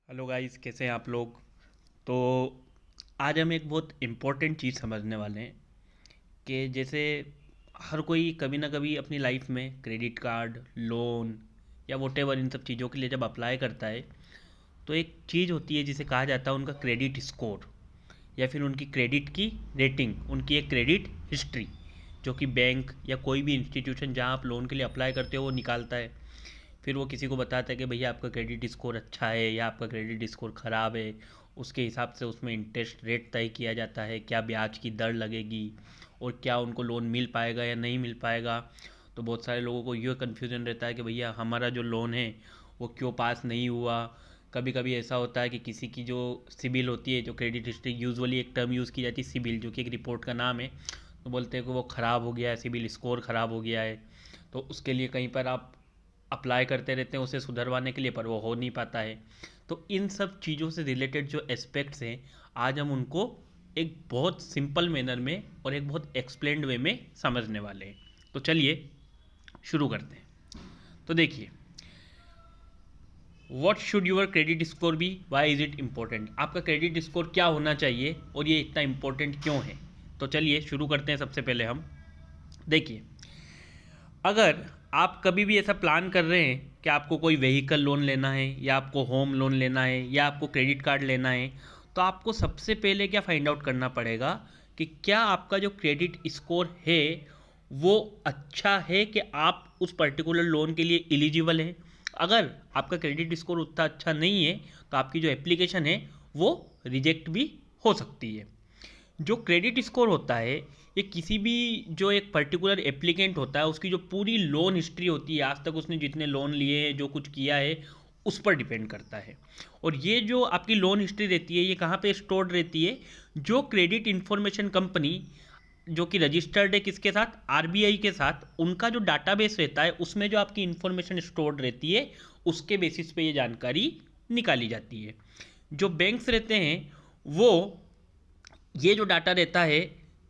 Hello guys, कैसे हैं आप लोग। तो आज हम एक बहुत इम्पोर्टेंट चीज़ समझने वाले हैं कि जैसे हर कोई कभी ना कभी अपनी लाइफ में क्रेडिट कार्ड, लोन या वोटेवर इन सब चीज़ों के लिए जब अप्लाई करता है तो एक चीज़ होती है जिसे कहा जाता है उनका क्रेडिट स्कोर या फिर उनकी क्रेडिट की रेटिंग, उनकी एक क्रेडिट हिस्ट्री जो कि बैंक या कोई भी इंस्टीट्यूशन जहाँ आप लोन के लिए अप्लाई करते हो वो निकालता है। फिर वो किसी को बताता है कि भैया आपका क्रेडिट स्कोर अच्छा है या आपका क्रेडिट स्कोर ख़राब है। उसके हिसाब से उसमें इंटरेस्ट रेट तय किया जाता है, क्या ब्याज की दर लगेगी और क्या उनको लोन मिल पाएगा या नहीं मिल पाएगा। तो बहुत सारे लोगों को ये कन्फ्यूज़न रहता है कि भैया हमारा जो लोन है वो क्यों पास नहीं हुआ। कभी कभी ऐसा होता है कि किसी की जो सिबिल होती है, जो क्रेडिट हिस्ट्री, यूजुअली एक टर्म यूज़ की जाती है सिबिल, जो कि एक रिपोर्ट का नाम है। तो बोलते हैं कि वो ख़राब हो गया है, सिबिल स्कोर ख़राब हो गया है। तो उसके लिए कहीं पर आप अप्लाई करते रहते हैं उसे सुधरवाने के लिए, पर वो हो नहीं पाता है। तो इन सब चीज़ों से रिलेटेड जो एस्पेक्ट्स हैं, आज हम उनको एक बहुत सिंपल मैनर में और एक बहुत एक्सप्लेन्ड वे में समझने वाले हैं। तो चलिए शुरू करते हैं। तो देखिए, what should your credit score be, why is it important. आपका क्रेडिट स्कोर क्या होना चाहिए और ये इतना इम्पोर्टेंट क्यों है। तो चलिए शुरू करते हैं। सबसे पहले हम देखिए, अगर आप कभी भी ऐसा प्लान कर रहे हैं कि आपको कोई व्हीकल लोन लेना है या आपको होम लोन लेना है या आपको क्रेडिट कार्ड लेना है, तो आपको सबसे पहले क्या फाइंड आउट करना पड़ेगा कि क्या आपका जो क्रेडिट स्कोर है वो अच्छा है कि आप उस पर्टिकुलर लोन के लिए एलिजिबल हैं। अगर आपका क्रेडिट स्कोर उतना अच्छा नहीं है तो आपकी जो एप्लीकेशन है वो रिजेक्ट भी हो सकती है। जो क्रेडिट स्कोर होता है ये किसी भी जो एक पर्टिकुलर एप्लीकेंट होता है उसकी जो पूरी लोन हिस्ट्री होती है, आज तक उसने जितने लोन लिए हैं, जो कुछ किया है, उस पर डिपेंड करता है। और ये जो आपकी लोन हिस्ट्री रहती है ये कहाँ पे स्टोर्ड रहती है, जो क्रेडिट इंफॉर्मेशन कंपनी जो कि रजिस्टर्ड है किसके साथ, आरबीआई के साथ, उनका जो डाटाबेस रहता है उसमें जो आपकी इंफॉर्मेशन स्टोर्ड रहती है उसके बेसिस पे ये जानकारी निकाली जाती है। जो बैंक्स रहते हैं वो ये जो डाटा रहता है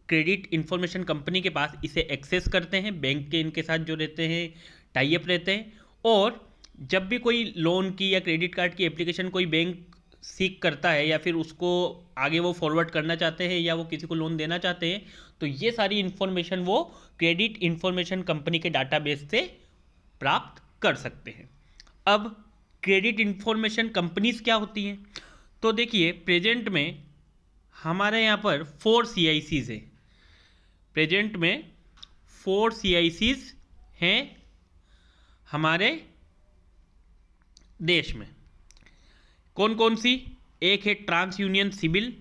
क्रेडिट इंफॉर्मेशन कंपनी के पास, इसे एक्सेस करते हैं। बैंक के इनके साथ जो रहते हैं टाई अप रहते हैं। और जब भी कोई लोन की या क्रेडिट कार्ड की एप्लीकेशन कोई बैंक सीक करता है या फिर उसको आगे वो फॉरवर्ड करना चाहते हैं या वो किसी को लोन देना चाहते हैं, तो ये सारी इन्फॉर्मेशन वो क्रेडिट इंफॉर्मेशन कंपनी के डाटाबेस से प्राप्त कर सकते हैं। अब क्रेडिट इंफॉर्मेशन कंपनीज क्या होती हैं, तो देखिए प्रेजेंट में हमारे यहाँ पर 4 CICs है। प्रेजेंट में 4 CICs हैं हमारे देश में। कौन कौन सी, एक है ट्रांस यूनियन सिबिल,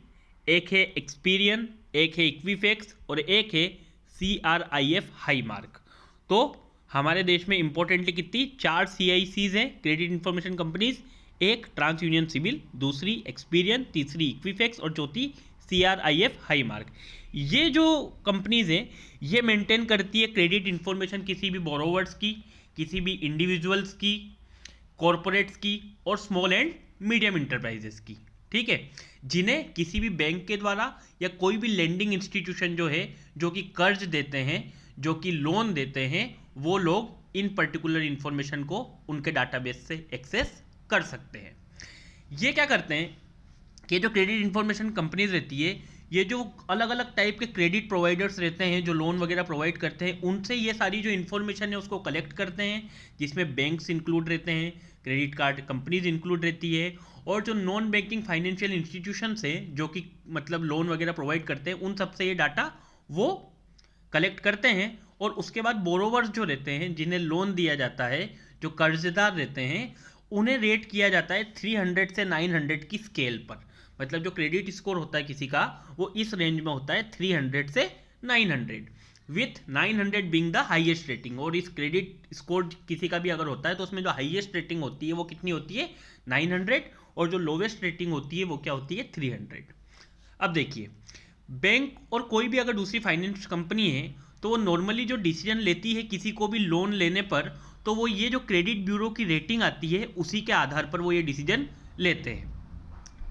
एक है एक्सपीरियन, एक है इक्विफेक्स और एक है CRIF हाई मार्क। तो हमारे देश में इंपॉर्टेंटली कितनी 4 CICs हैं क्रेडिट इंफॉर्मेशन कंपनीज। एक ट्रांस यूनियन सिबिल, दूसरी एक्सपीरियन, तीसरी इक्विफेक्स और चौथी CRIF हाई मार्क। ये जो कंपनीज हैं ये मेंटेन करती है क्रेडिट इंफॉर्मेशन किसी भी बोरोवर्स की, किसी भी इंडिविजुअल्स की, कॉरपोरेट्स की और स्मॉल एंड मीडियम इंटरप्राइजेस की। ठीक है, जिन्हें किसी भी बैंक के द्वारा या कोई भी लेंडिंग इंस्टीट्यूशन जो है, जो कि कर्ज देते हैं, जो कि लोन देते हैं, वो लोग इन पर्टिकुलर इंफॉर्मेशन को उनके डाटाबेस से एक्सेस कर सकते हैं। ये क्या करते हैं कि जो क्रेडिट इंफॉर्मेशन कंपनीज रहती है, ये जो अलग अलग टाइप के क्रेडिट प्रोवाइडर्स रहते हैं जो लोन वगैरह प्रोवाइड करते हैं, उनसे ये सारी जो इन्फॉर्मेशन है उसको कलेक्ट करते हैं, जिसमें बैंक्स इंक्लूड रहते हैं, क्रेडिट कार्ड कंपनीज इंक्लूड रहती है, और जो नॉन बैंकिंग फाइनेंशियल इंस्टीट्यूशंस हैं जो कि मतलब लोन वगैरह प्रोवाइड करते हैं, उन सबसे ये डाटा वो कलेक्ट करते हैं। और उसके बाद बोरोवर्स जो रहते हैं जिन्हें लोन दिया जाता है, जो कर्जदार रहते हैं, उन्हें रेट किया जाता है 300 से 900 की स्केल पर। मतलब जो क्रेडिट स्कोर होता है किसी का वो इस रेंज में होता है 300 से 900, with 900 being the highest rating. और इस क्रेडिट स्कोर किसी का भी अगर होता है तो उसमें जो हाईएस्ट रेटिंग होती है वो कितनी होती है 900, और जो लोवेस्ट रेटिंग होती है वो क्या होती है 300। अब देखिए, बैंक और कोई भी अगर दूसरी फाइनेंस कंपनी है तो वो नॉर्मली जो डिसीजन लेती है किसी को भी लोन लेने पर, तो वो ये जो क्रेडिट ब्यूरो की रेटिंग आती है उसी के आधार पर वो ये डिसीजन लेते हैं।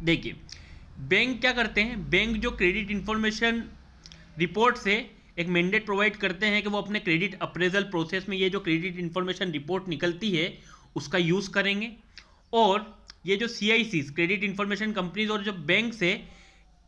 देखिए, बैंक क्या करते हैं, बैंक जो क्रेडिट इंफॉर्मेशन रिपोर्ट से एक मैंडेट प्रोवाइड करते हैं कि वो अपने क्रेडिट अप्रेजल प्रोसेस में ये जो क्रेडिट इंफॉर्मेशन रिपोर्ट निकलती है उसका यूज़ करेंगे। और ये जो CICs क्रेडिट इंफॉर्मेशन कंपनीज और जो बैंक्स है,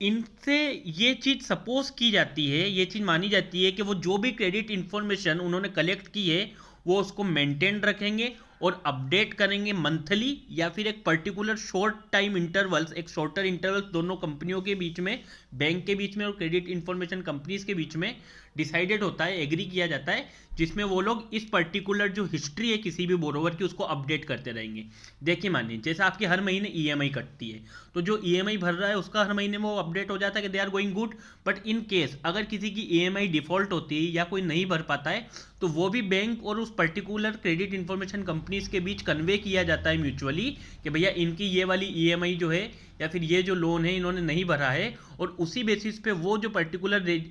इनसे ये चीज़ सपोज की जाती है, ये चीज़ मानी जाती है कि वो जो भी क्रेडिट इंफॉर्मेशन उन्होंने कलेक्ट की है वो उसको मेंटेन रखेंगे और अपडेट करेंगे मंथली, या फिर एक पर्टिकुलर शॉर्ट टाइम इंटरवल्स, एक शॉर्टर इंटरवल्स दोनों कंपनियों के बीच में, बैंक के बीच में और क्रेडिट इंफॉर्मेशन कंपनीज के बीच में डिसाइडेड होता है, एग्री किया जाता है, जिसमें वो लोग इस पर्टिकुलर जो हिस्ट्री है किसी भी बोरोवर की उसको अपडेट करते रहेंगे। देखिए मानिए जैसे आपकी हर महीने EMI कटती है, तो जो EMI भर रहा है उसका हर महीने में वो अपडेट हो जाता है कि they are going good. But in case अगर किसी की EMI डिफॉल्ट होती है या कोई नहीं भर पाता है, तो वो भी बैंक और उस पर्टिकुलर क्रेडिट इंफॉर्मेशन कंपनीज के बीच कन्वे किया जाता है म्यूचुअली कि भैया इनकी ये वाली EMI जो है या फिर ये जो लोन है इन्होंने नहीं भरा है, और उसी बेसिस पे वो जो पर्टिकुलर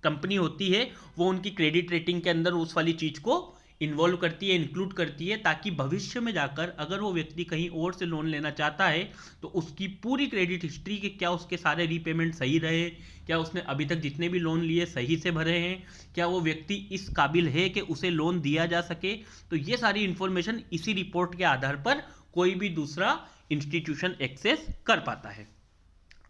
कंपनी होती है वो उनकी क्रेडिट रेटिंग के अंदर उस वाली चीज़ को इन्वॉल्व करती है, इंक्लूड करती है, ताकि भविष्य में जाकर अगर वो व्यक्ति कहीं और से लोन लेना चाहता है तो उसकी पूरी क्रेडिट हिस्ट्री के, क्या उसके सारे रीपेमेंट सही रहे, क्या उसने अभी तक जितने भी लोन लिए सही से भरे हैं, क्या वो व्यक्ति इस काबिल है कि उसे लोन दिया जा सके, तो ये सारी इंफॉर्मेशन इसी रिपोर्ट के आधार पर कोई भी दूसरा इंस्टीट्यूशन एक्सेस कर पाता है।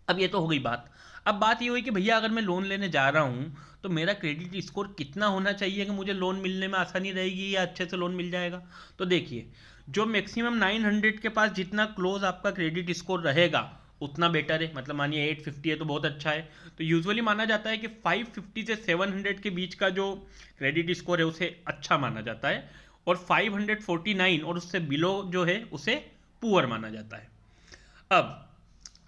अब ये तो हो गई बात। अब बात ये हुई कि भैया अगर मैं लोन लेने जा रहा हूँ तो मेरा क्रेडिट स्कोर कितना होना चाहिए कि मुझे लोन मिलने में आसानी रहेगी या अच्छे से लोन मिल जाएगा। तो देखिए जो मैक्सिमम 900 के पास जितना क्लोज आपका क्रेडिट स्कोर रहेगा उतना बेटर है। मतलब मानिए 850 है तो बहुत अच्छा है। तो यूजुअली माना जाता है कि 550 से 700 के बीच का जो क्रेडिट स्कोर है उसे अच्छा माना जाता है, और 549 और उससे बिलो जो है उसे पुअर माना जाता है। अब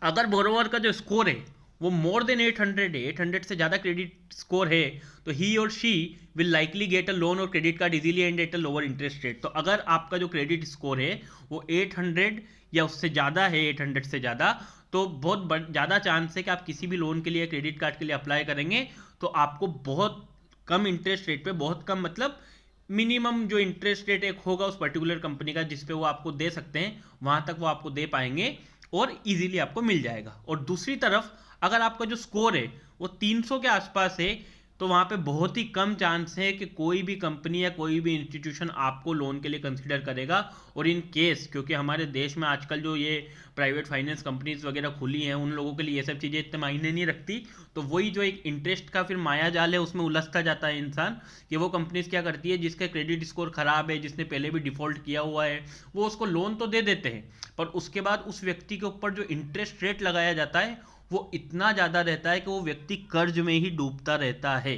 अगर बोरोवर का जो स्कोर है वो मोर देन 800 है, 800 से ज़्यादा क्रेडिट स्कोर है, तो ही और she will likely get a loan और credit card easily and at a lower interest rate. तो अगर आपका जो क्रेडिट स्कोर है वो 800 या उससे ज़्यादा है, 800 से ज़्यादा, तो बहुत ज़्यादा चांस है कि आप किसी भी लोन के लिए, क्रेडिट कार्ड के लिए अप्लाई करेंगे तो आपको बहुत कम इंटरेस्ट रेट पे, बहुत कम मतलब मिनिमम जो इंटरेस्ट रेट एक होगा उस पर्टिकुलर कंपनी का जिस पे वो आपको दे सकते हैं, वहाँ तक वो आपको दे पाएंगे और इजीली आपको मिल जाएगा। और दूसरी तरफ अगर आपका जो स्कोर है वो 300 के आसपास है तो वहाँ पे बहुत ही कम चांस है कि कोई भी कंपनी या कोई भी इंस्टीट्यूशन आपको लोन के लिए कंसिडर करेगा। और इन केस, क्योंकि हमारे देश में आजकल जो ये प्राइवेट फाइनेंस कंपनीज वगैरह खुली हैं उन लोगों के लिए ये सब चीज़ें इतने मायने नहीं रखती, तो वही जो एक इंटरेस्ट का फिर माया जाल है उसमें उलझता जाता है इंसान कि वो कंपनीज क्या करती है, जिसका क्रेडिट स्कोर खराब है, जिसने पहले भी डिफॉल्ट किया हुआ है, वो उसको लोन तो दे देते हैं पर उसके बाद उस व्यक्ति के ऊपर जो इंटरेस्ट रेट लगाया जाता है वो इतना ज़्यादा रहता है कि वो व्यक्ति कर्ज में ही डूबता रहता है।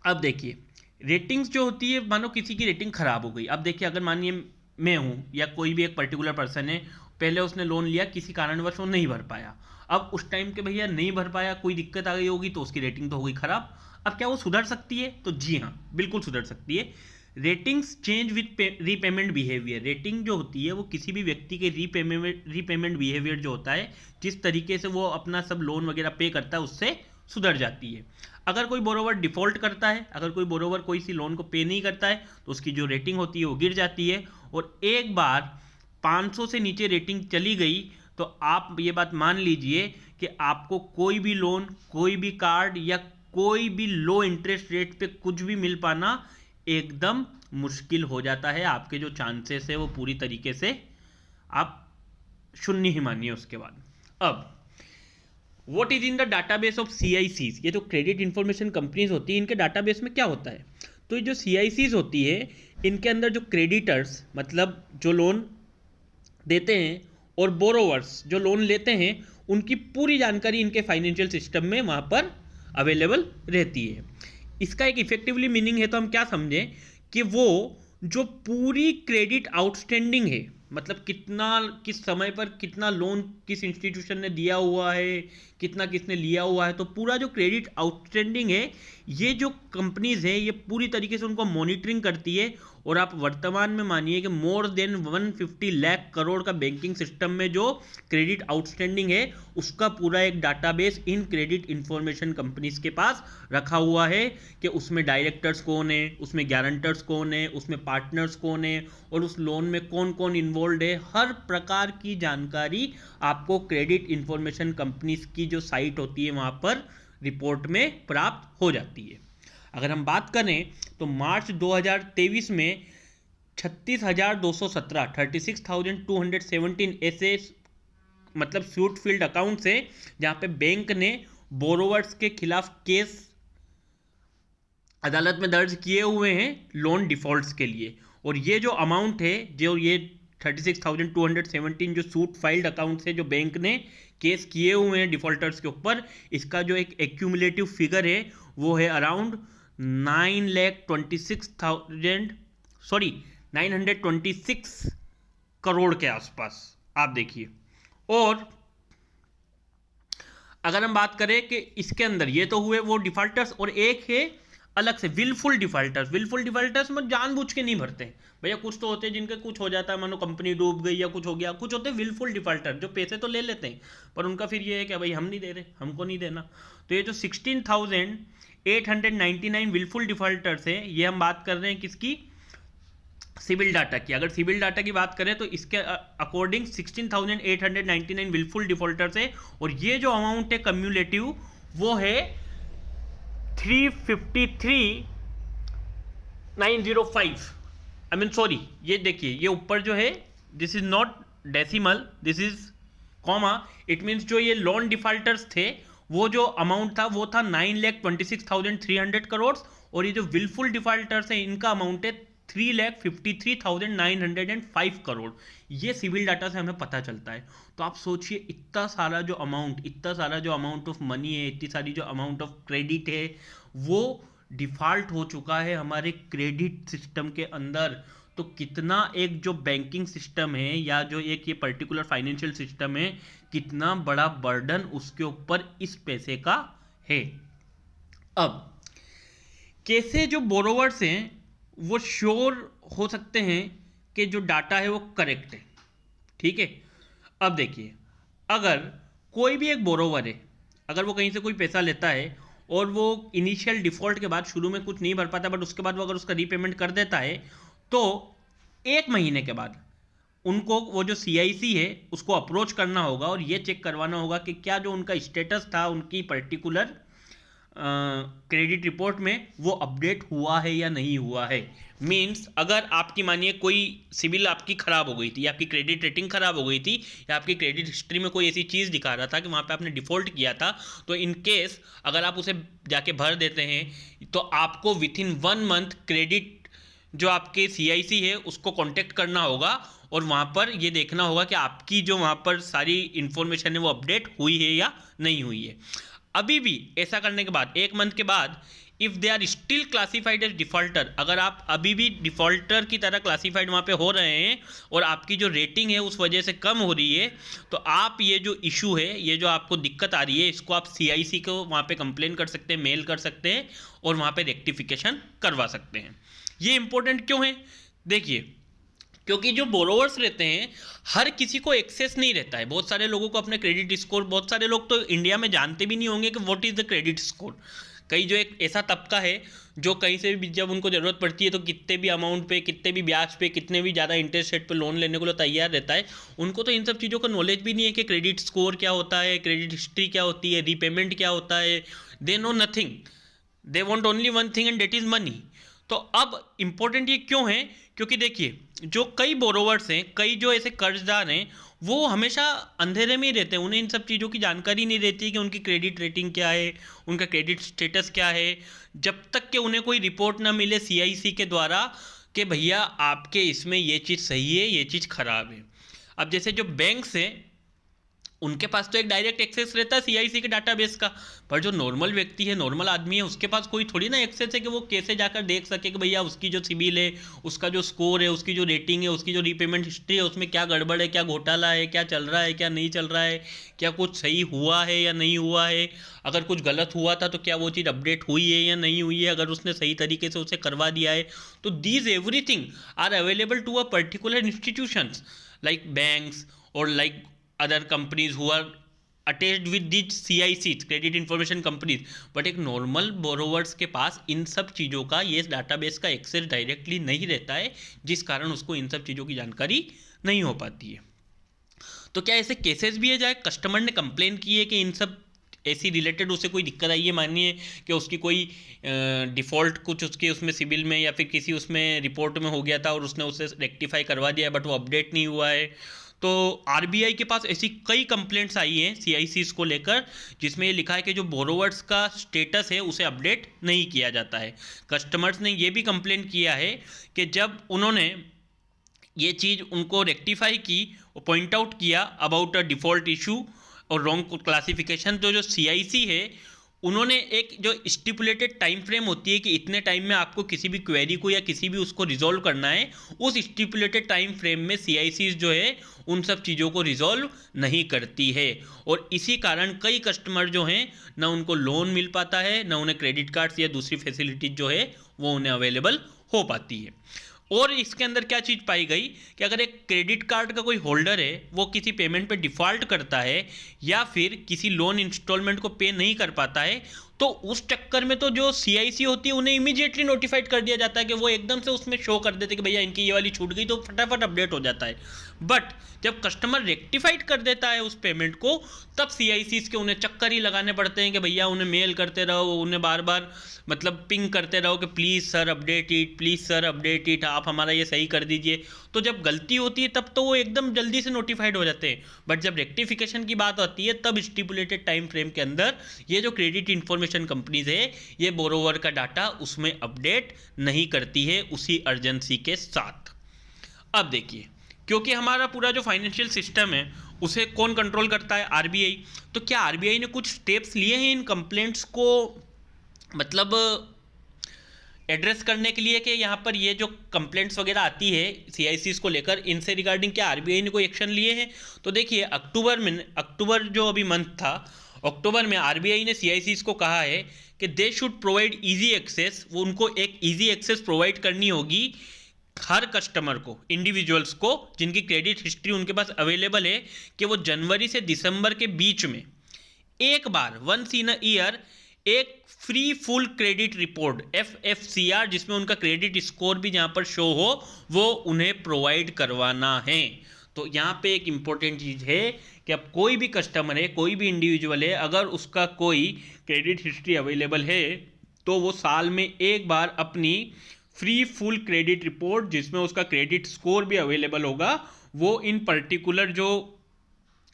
अब देखिए रेटिंग्स जो होती है, मानो किसी की रेटिंग खराब हो गई। अब देखिए अगर मानिए मैं हूँ या कोई भी एक पर्टिकुलर पर्सन है, पहले उसने लोन लिया, किसी कारणवश वो नहीं भर पाया, अब उस टाइम के भैया नहीं भर पाया, कोई दिक्कत आ गई होगी तो उसकी रेटिंग तो हो गई खराब। अब क्या वो सुधर सकती है? तो जी हाँ, बिल्कुल सुधर सकती है। Ratings change with repayment behaviour. Rating जो होती है वो किसी भी व्यक्ति के रीपेमेंट बिहेवियर जो होता है, जिस तरीके से वो अपना सब लोन वगैरह पे करता है, उससे सुधर जाती है। अगर कोई बोरोवर डिफ़ॉल्ट करता है, अगर कोई बोरोवर कोई सी लोन को पे नहीं करता है तो उसकी जो रेटिंग होती है वो गिर जाती है। और एक बार 500 से नीचे रेटिंग चली गई तो आप ये बात मान लीजिए कि आपको कोई भी लोन, कोई भी कार्ड या कोई भी लो इंटरेस्ट रेट पे कुछ भी मिल पाना एकदम मुश्किल हो जाता है। आपके जो चांसेस है वो पूरी तरीके से आप शून्य ही मानिए उसके बाद। अब what is in the database of CICs, ये जो क्रेडिट इंफॉर्मेशन कंपनीज होती है इनके डाटाबेस में क्या होता है? तो ये जो CICs होती है इनके अंदर जो क्रेडिटर्स मतलब जो लोन देते हैं और बोरोवर्स जो लोन लेते हैं उनकी पूरी जानकारी इनके फाइनेंशियल सिस्टम में वहाँ पर अवेलेबल रहती है। इसका एक इफेक्टिवली मीनिंग है तो हम क्या समझें कि वो जो पूरी क्रेडिट आउटस्टैंडिंग है, मतलब कितना किस समय पर कितना लोन किस इंस्टीट्यूशन ने दिया हुआ है, कितना किसने लिया हुआ है, तो पूरा जो क्रेडिट आउटस्टैंडिंग है ये जो कंपनीज है ये पूरी तरीके से उनको मॉनिटरिंग करती है। और आप वर्तमान में मानिए कि मोर देन 150 लाख करोड़ का बैंकिंग सिस्टम में जो क्रेडिट आउटस्टैंडिंग है उसका पूरा एक database in credit information companies के पास रखा हुआ है कि उसमें डायरेक्टर्स कौन है, उसमें गारंटर्स कौन है, उसमें पार्टनर्स कौन है और उस लोन में कौन कौन इन्वॉल्व है। हर प्रकार की जानकारी आपको क्रेडिट इंफॉर्मेशन कंपनीज की जो साइट होती है वहाँ पर रिपोर्ट में प्राप्त हो जाती है। अगर हम बात करें तो मार्च 2023 में 36,217 36,217 ऐसे मतलब सूट फील्ड अकाउंट्स है जहां पे बैंक ने बोरोवर्स के खिलाफ केस अदालत में दर्ज किए हुए हैं लोन डिफॉल्ट्स के लिए। और ये जो अमाउंट है, जो ये 36,217 जो सूट फाइल्ड अकाउंट्स है जो बैंक ने केस किए हुए हैं डिफॉल्टर्स के ऊपर, इसका जो एक एक्यूमुलेटिव फिगर है वो है अराउंड 926 करोड़ के आसपास, आप देखिए। और अगर हम बात करें कि इसके अंदर ये तो हुए वो डिफॉल्टर्स, और एक है अलग से विलफुल डिफॉल्टर्स। विलफुल डिफॉल्टर्स में जानबूझ के नहीं भरते भैया, कुछ तो होते हैं जिनके कुछ हो जाता है, मानो कंपनी डूब गई या कुछ हो गया, कुछ होते हैं विलफुल डिफॉल्टर जो पैसे तो ले लेते हैं पर उनका फिर ये है कि भाई हम नहीं दे रहे, हमको नहीं देना। तो ये जो 16,899 विलफुल डिफॉल्टर्स है, ये हम बात कर रहे हैं किसकी, सिविल डाटा की। अगर सिविल डाटा की बात करें तो इसके अकॉर्डिंग 16,899 विलफुल डिफॉल्टर्स है, और ये जो अमाउंट है कम्युलेटिव वो है 353,905। आई मीन सॉरी, ये देखिए ये ऊपर जो है this is not decimal, this is comma. It means जो ये लोन डिफॉल्टर्स थे वो जो अमाउंट था वो था 9,26,300 करोड़, और ये जो विलफुल डिफॉल्टर्स हैं इनका अमाउंट है 3,53,905 करोड़। ये सिविल डाटा से हमें पता चलता है। तो आप सोचिए इतना सारा जो अमाउंट ऑफ मनी है, इतनी सारी जो अमाउंट ऑफ क्रेडिट है वो डिफॉल्ट हो चुका है हमारे क्रेडिट सिस्टम के अंदर। तो कितना एक जो बैंकिंग सिस्टम है या जो एक ये पर्टिकुलर फाइनेंशियल सिस्टम है, कितना बड़ा बर्डन उसके ऊपर इस पैसे का है। अब कैसे जो बोरोवर्स हैं वो श्योर हो सकते हैं कि जो डाटा है वो करेक्ट है, ठीक है। अब देखिए, अगर कोई भी एक बोरोवर है, अगर वो कहीं से कोई पैसा लेता है और वो इनिशियल डिफॉल्ट के बाद शुरू में कुछ नहीं भर पाता, बट उसके बाद वो अगर उसका रीपेमेंट कर देता है तो 1 महीने के बाद उनको वो जो CIC है उसको अप्रोच करना होगा और ये चेक करवाना होगा कि क्या जो उनका स्टेटस था उनकी पर्टिकुलर क्रेडिट रिपोर्ट में वो अपडेट हुआ है या नहीं हुआ है। मीन्स अगर आपकी मानिए कोई सिविल आपकी ख़राब हो गई थी, या आपकी क्रेडिट रेटिंग ख़राब हो गई थी, या आपकी क्रेडिट हिस्ट्री में कोई ऐसी चीज़ दिखा रहा था कि वहाँ पे आपने डिफ़ॉल्ट किया था, तो इन केस अगर आप उसे जाके भर देते हैं तो आपको विथिन 1 मंथ क्रेडिट जो आपके CIC है उसको कॉन्टेक्ट करना होगा और वहाँ पर ये देखना होगा कि आपकी जो वहाँ पर सारी इन्फॉर्मेशन है वो अपडेट हुई है या नहीं हुई है। अभी भी ऐसा करने के बाद 1 मंथ के बाद if they are still classified as defaulter, अगर आप अभी भी डिफ़ॉल्टर की तरह क्लासीफाइड वहाँ पे हो रहे हैं और आपकी जो रेटिंग है उस वजह से कम हो रही है, तो आप ये जो इशू है, ये जो आपको दिक्कत आ रही है, इसको आप CIC को वहाँ पे कंप्लेन कर सकते हैं, मेल कर सकते हैं और वहाँ पे रेक्टिफिकेशन करवा सकते हैं। ये इंपॉर्टेंट क्यों है? देखिए, क्योंकि जो बोरोवर्स रहते हैं हर किसी को एक्सेस नहीं रहता है। बहुत सारे लोगों को अपने क्रेडिट स्कोर, बहुत सारे लोग तो इंडिया में जानते भी नहीं होंगे कि what is the credit score. कई जो एक ऐसा तबका है जो कहीं से भी जब उनको ज़रूरत पड़ती है तो कितने भी अमाउंट पे, कितने भी ब्याज पे, कितने भी ज़्यादा इंटरेस्ट रेट पे लोन लेने को तैयार रहता है, उनको तो इन सब चीज़ों का नॉलेज भी नहीं है कि क्रेडिट स्कोर क्या होता है, क्रेडिट हिस्ट्री क्या होती है, रीपेमेंट क्या होता है। They know nothing, they want only one thing and that is money. तो अब इम्पोर्टेंट ये क्यों है? क्योंकि देखिए, जो कई बोरोवर्स हैं, कई जो ऐसे कर्जदार हैं, वो हमेशा अंधेरे में ही रहते हैं। उन्हें इन सब चीज़ों की जानकारी नहीं रहती कि उनकी क्रेडिट रेटिंग क्या है, उनका क्रेडिट स्टेटस क्या है, जब तक कि उन्हें कोई रिपोर्ट ना मिले CIC के द्वारा कि भैया आपके इसमें ये चीज़ सही है, ये चीज़ ख़राब है। अब जैसे जो बैंक्स हैं उनके पास तो एक डायरेक्ट एक्सेस रहता है CIC के डाटाबेस का, पर जो नॉर्मल व्यक्ति है, नॉर्मल आदमी है, उसके पास कोई थोड़ी ना एक्सेस है कि वो कैसे जाकर देख सके कि भैया उसकी जो सिबिल है, उसका जो स्कोर है, उसकी जो रेटिंग है, उसकी जो रीपेमेंट हिस्ट्री है, उसमें क्या गड़बड़ है, क्या घोटाला है, क्या चल रहा है, क्या नहीं चल रहा है, क्या कुछ सही हुआ है या नहीं हुआ है, अगर कुछ गलत हुआ था तो क्या वो चीज़ अपडेट हुई है या नहीं हुई है, अगर उसने सही तरीके से उसे करवा दिया है। तो these everything are available to a particular institutions like banks और like other companies who are attached with these CICs, credit information companies, but एक नॉर्मल बोरोवर्स के पास इन सब चीज़ों का, ये डाटाबेस का एक्सेस डायरेक्टली नहीं रहता है, जिस कारण उसको इन सब चीज़ों की जानकारी नहीं हो पाती है। तो क्या ऐसे केसेस भी है जहाँ कस्टमर ने कंप्लेन की है कि इन सब ऐसी रिलेटेड उसे कोई दिक्कत आई है, मानिए कि उसकी कोई डिफ़ॉल्ट कुछ उसके उसमें सिविल में या फिर किसी उसमें रिपोर्ट में हो गया था और उसने उसे रेक्टिफाई करवा दिया बट वो अपडेट नहीं हुआ है, तो आरबीआई के पास ऐसी कई कंप्लेंट्स आई हैं सीआईसीज को लेकर, जिसमें ये लिखा है कि जो बोरोवर्स का स्टेटस है उसे अपडेट नहीं किया जाता है। कस्टमर्स ने ये भी कंप्लेन किया है कि जब उन्होंने ये चीज़ उनको रेक्टिफाई की, पॉइंट आउट किया अबाउट अ डिफ़ॉल्ट इशू और रॉन्ग क्लासिफिकेशन, तो जो सीआईसी है उन्होंने एक जो स्टिपुलेटेड टाइम फ्रेम होती है कि इतने टाइम में आपको किसी भी क्वेरी को या किसी भी उसको रिजॉल्व करना है, उस स्टिपुलेटेड टाइम फ्रेम में सीआईसी जो है उन सब चीज़ों को रिजॉल्व नहीं करती है, और इसी कारण कई कस्टमर जो हैं ना उनको लोन मिल पाता है, ना उन्हें क्रेडिट कार्ड्स या दूसरी फैसिलिटीज जो है वो उन्हें अवेलेबल हो पाती है। और इसके अंदर क्या चीज़ पाई गई कि अगर एक क्रेडिट कार्ड का कोई होल्डर है वो किसी पेमेंट पे डिफ़ॉल्ट करता है या फिर किसी लोन इंस्टॉलमेंट को पे नहीं कर पाता है, तो उस चक्कर में तो जो सीआईसी होती है उन्हें इमीडिएटली नोटिफाइड कर दिया जाता है कि वो एकदम से उसमें शो कर देते कि भैया इनकी ये वाली छूट गई, तो फटाफट अपडेट हो जाता है। बट जब कस्टमर रेक्टिफाइड कर देता है उस पेमेंट को, तब सीआईसी के उन्हें चक्कर ही लगाने पड़ते हैं कि भैया उन्हें मेल करते रहो, उन्हें बार बार मतलब पिंग करते रहो कि please sir update it, please sir update it, आप हमारा ये सही कर दीजिए। तो जब गलती होती है तब तो वो एकदम जल्दी से नोटिफाइड हो जाते हैं, बट जब रेक्टिफिकेशन की बात आती है तब स्टिपुलेटेड टाइम फ्रेम के अंदर ये जो क्रेडिट इंफॉर्मेशन कंपनीज है ये बोरोवर का डाटा उसमें अपडेट नहीं करती है उसी अर्जेंसी के साथ। अब देखिए, क्योंकि हमारा पूरा जो फाइनेंशियल सिस्टम है उसे कौन कंट्रोल करता है? आरबीआई। तो क्या आरबीआई ने कुछ स्टेप्स लिए हैं इन कंप्लेंट्स को मतलब एड्रेस करने के लिए कि यहाँ पर ये जो कंप्लेंट्स वगैरह आती है सीआईसी को लेकर, इनसे रिगार्डिंग क्या आरबीआई ने कोई एक्शन लिए हैं? तो देखिए, अक्टूबर जो अभी मंथ था, अक्टूबर में आरबीआई ने सीआईसी को कहा है कि they should provide easy access, वो उनको एक इजी एक्सेस प्रोवाइड करनी होगी हर कस्टमर को, इंडिविजुअल्स को जिनकी क्रेडिट हिस्ट्री उनके पास अवेलेबल है, कि वो जनवरी से दिसंबर के बीच में एक बार वंस इन अ ईयर एक free full credit report FFCR, जिसमें उनका क्रेडिट स्कोर भी जहाँ पर शो हो, वो उन्हें प्रोवाइड करवाना है। तो यहाँ पे एक इम्पोर्टेंट चीज़ है कि अब कोई भी कस्टमर है, कोई भी इंडिविजुअल है, अगर उसका कोई क्रेडिट हिस्ट्री अवेलेबल है तो वो साल में एक बार अपनी फ्री फुल क्रेडिट रिपोर्ट, जिसमें उसका क्रेडिट स्कोर भी अवेलेबल होगा, वो इन पर्टिकुलर जो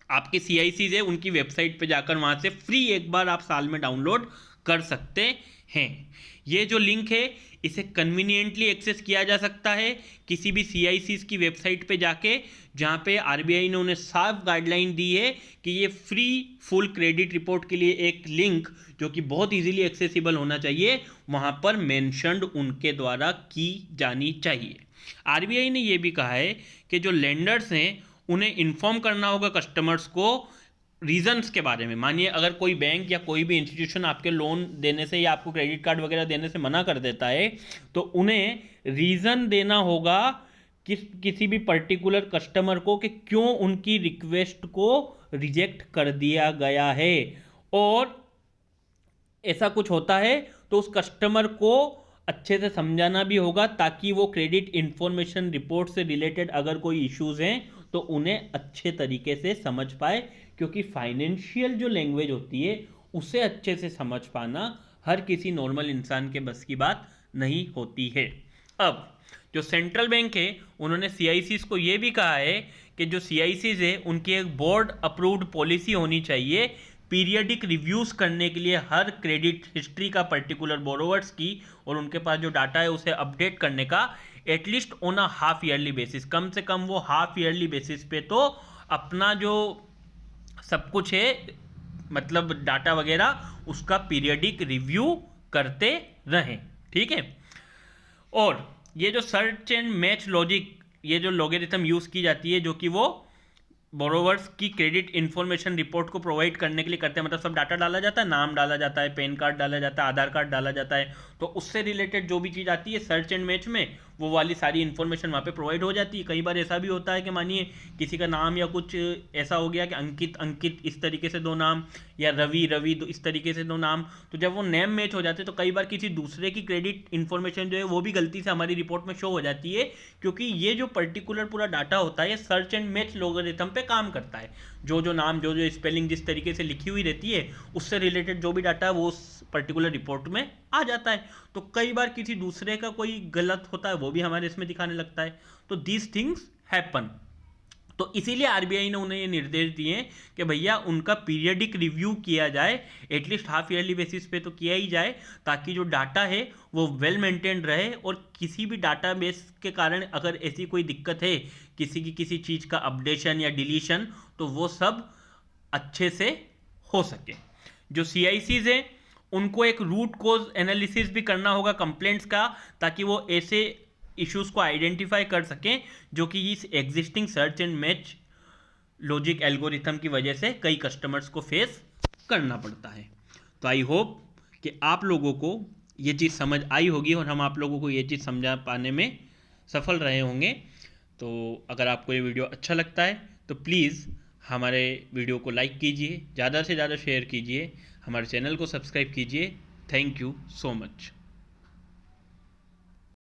आपके सीआईसीज है उनकी वेबसाइट पे जाकर वहाँ से फ्री एक बार आप साल में डाउनलोड कर सकते हैं। ये जो लिंक है इसे कन्वीनियंटली एक्सेस किया जा सकता है किसी भी सीआईसीज की वेबसाइट पे जाके, जहाँ पे आरबीआई ने उन्हें साफ गाइडलाइन दी है कि ये फ्री फुल क्रेडिट रिपोर्ट के लिए एक लिंक जो कि बहुत इजीली एक्सेसिबल होना चाहिए, वहाँ पर मेंशन्ड उनके द्वारा की जानी चाहिए। आरबीआई ने ये भी कहा है कि जो लेंडर्स हैं उन्हें इन्फॉर्म करना होगा कस्टमर्स को रीजंस के बारे में। मानिए अगर कोई बैंक या कोई भी इंस्टीट्यूशन आपके लोन देने से या आपको क्रेडिट कार्ड वगैरह देने से मना कर देता है, तो उन्हें रीज़न देना होगा किसी भी पर्टिकुलर कस्टमर को कि क्यों उनकी रिक्वेस्ट को रिजेक्ट कर दिया गया है, और ऐसा कुछ होता है तो उस कस्टमर को अच्छे से समझाना भी होगा ताकि वो क्रेडिट इंफॉर्मेशन रिपोर्ट से रिलेटेड अगर कोई इश्यूज हैं तो उन्हें अच्छे तरीके से समझ पाए, क्योंकि फाइनेंशियल जो लैंग्वेज होती है उसे अच्छे से समझ पाना हर किसी नॉर्मल इंसान के बस की बात नहीं होती है। अब जो सेंट्रल बैंक है उन्होंने सीआईसीज को ये भी कहा है कि जो सीआईसीज है उनकी एक बोर्ड अप्रूव्ड पॉलिसी होनी चाहिए पीरियडिक रिव्यूज़ करने के लिए हर क्रेडिट हिस्ट्री का पर्टिकुलर बोरोवर्स की, और उनके पास जो डाटा है उसे अपडेट करने का at least on a half yearly basis, कम से कम वो हाफ ईयरली बेसिस पे तो अपना जो सब कुछ है मतलब डाटा वगैरह उसका पीरियडिक रिव्यू करते रहें। ठीक है। और ये जो सर्च एंड मैच लॉजिक, ये जो लॉगरिथम यूज़ की जाती है जो कि वो बोरोवर्स की क्रेडिट इन्फॉर्मेशन रिपोर्ट को प्रोवाइड करने के लिए करते हैं, मतलब सब डाटा डाला जाता है, नाम डाला जाता है, पैन कार्ड डाला जाता है, आधार कार्ड डाला जाता है, तो उससे रिलेटेड जो भी चीज़ आती है सर्च एंड मैच में वो वाली सारी इन्फॉर्मेशन वहाँ पे प्रोवाइड हो जाती है। कई बार ऐसा भी होता है कि मानिए किसी का नाम या कुछ ऐसा हो गया कि अंकित अंकित इस तरीके से 2 नाम, या रवि रवि इस तरीके से 2 नाम, तो जब वो नेम मैच हो जाते हैं तो कई बार किसी दूसरे की क्रेडिट इन्फॉर्मेशन जो है वो भी गलती से हमारी रिपोर्ट में शो हो जाती है, क्योंकि ये जो पर्टिकुलर पूरा डाटा होता है ये सर्च एंड मैच लोगरिथम पे काम करता है। जो जो नाम, जो जो स्पेलिंग जिस तरीके से लिखी हुई रहती है उससे रिलेटेड जो भी डाटा है वो उस पर्टिकुलर रिपोर्ट में आ जाता है। तो कई बार किसी दूसरे का कोई गलत होता है वो भी हमारे इसमें दिखाने लगता है। तो दीज थिंग्स हैपन। तो इसीलिए आरबीआई ने उन्हें ये निर्देश दिए कि भैया उनका पीरियडिक रिव्यू किया जाए, एटलीस्ट हाफ ईयरली बेसिस पे तो किया ही जाए, ताकि जो डाटा है वो वेल मेंटेन्ड रहे, और किसी भी डाटा बेस के कारण अगर ऐसी कोई दिक्कत है, किसी की किसी चीज़ का अपडेशन या डिलीशन, तो वो सब अच्छे से हो सके। जो CICs हैं उनको एक रूट कोज एनालिसिस भी करना होगा कंप्लेंट्स का, ताकि वो ऐसे इश्यूज को आइडेंटिफाई कर सकें जो कि इस existing search and match logic algorithm की वजह से कई कस्टमर्स को फेस करना पड़ता है। तो आई होप कि आप लोगों को ये चीज़ समझ आई होगी और हम आप लोगों को ये चीज़ समझा पाने में सफल रहे होंगे। तो अगर आपको ये वीडियो अच्छा लगता है तो प्लीज़ हमारे वीडियो को लाइक कीजिए, ज़्यादा से ज़्यादा शेयर कीजिए, हमारे चैनल को सब्सक्राइब कीजिए। Thank you so much.